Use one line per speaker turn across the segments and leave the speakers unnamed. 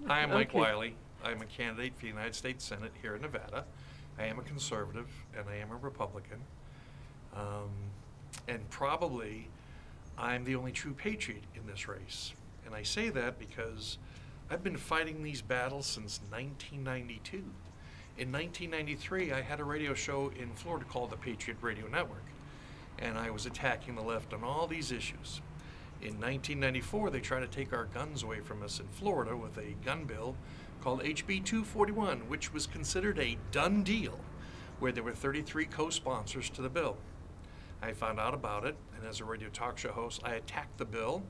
Hi, I'm Mike
Okay.
Wiley. I'm a candidate for the United States Senate here in Nevada. I am a conservative and I am a Republican. Um, and probably I'm the only true patriot in this race. And I say that because I've been fighting these battles since 1992. In 1993, I had a radio show in Florida called the Patriot Radio Network, and I was attacking the left on all these issues. In 1994, they tried to take our guns away from us in Florida with a gun bill called HB 241, which was considered a done deal, where there were 33 co-sponsors to the bill. I found out about it, and as a radio talk show host, I attacked the bill,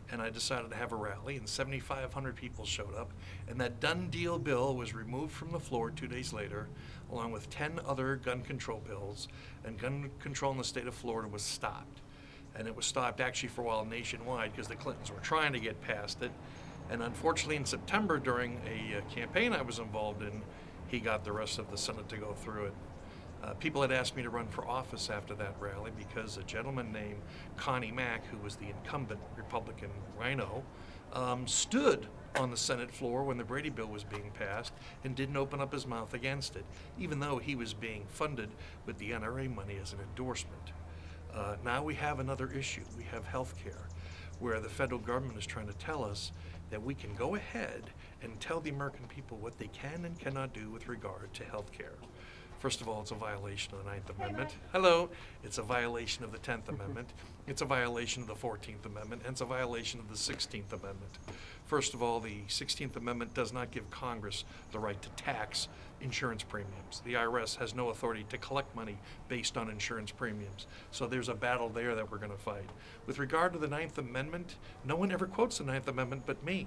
and I decided to have a rally, and 7,500 people showed up, and that done deal bill was removed from the floor 2 days later, along with 10 other gun control bills, and gun control in the state of Florida was stopped. And it was stopped actually for a while nationwide because the Clintons were trying to get past it. And unfortunately in September, during a campaign I was involved in, he got the rest of the Senate to go through it. People had asked me to run for office after that rally because a gentleman named Connie Mack, who was the incumbent Republican rhino, stood on the Senate floor when the Brady bill was being passed and didn't open up his mouth against it, even though he was being funded with the NRA money as an endorsement. Now we have another issue. We have health care, where the federal government is trying to tell us that we can go ahead and tell the American people what they can and cannot do with regard to health care. First of all, it's a violation of the 9th Amendment. Hello. It's a violation of the 10th Amendment. It's a violation of the 14th Amendment, and it's a violation of the 16th Amendment. First of all, the 16th Amendment does not give Congress the right to tax insurance premiums. The IRS has no authority to collect money based on insurance premiums. So there's a battle there that we're going to fight. With regard to the 9th Amendment, no one ever quotes the 9th Amendment but me.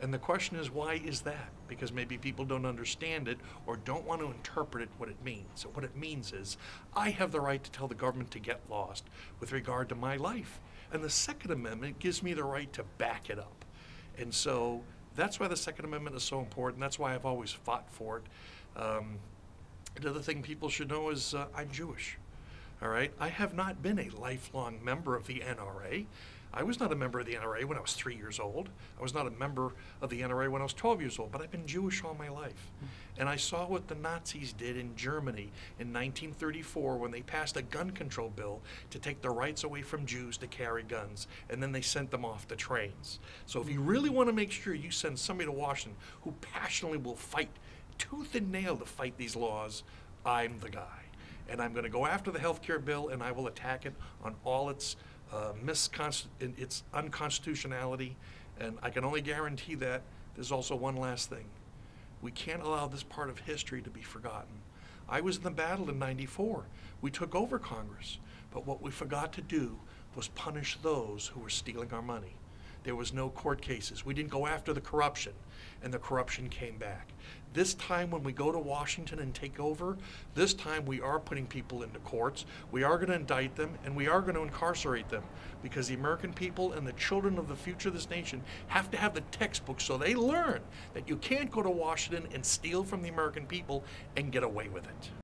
And the question is, why is that? Because maybe people don't understand it or don't want to interpret it what it means. So what it means is, I have the right to tell the government to get lost with regard to my life. And the Second Amendment gives me the right to back it up. And so that's why the Second Amendment is so important. That's why I've always fought for it. Another thing people should know is I'm Jewish. All right, I have not been a lifelong member of the NRA. I was not a member of the NRA when I was 3 years old. I was not a member of the NRA when I was 12 years old, but I've been Jewish all my life. And I saw what the Nazis did in Germany in 1934 when they passed a gun control bill to take the rights away from Jews to carry guns, and then they sent them off the trains. So if you really want to make sure you send somebody to Washington who passionately will fight tooth and nail to fight these laws, I'm the guy. And I'm going to go after the health care bill, and I will attack it on all its its unconstitutionality. And I can only guarantee that there's also one last thing. We can't allow this part of history to be forgotten. I was in the battle in '94. We took over Congress, but what we forgot to do was punish those who were stealing our money. There was no court cases. We didn't go after the corruption, and the corruption came back. This time when we go to Washington and take over, this time we are putting people into courts, we are going to indict them, and we are going to incarcerate them, because the American people and the children of the future of this nation have to have the textbook so they learn that you can't go to Washington and steal from the American people and get away with it.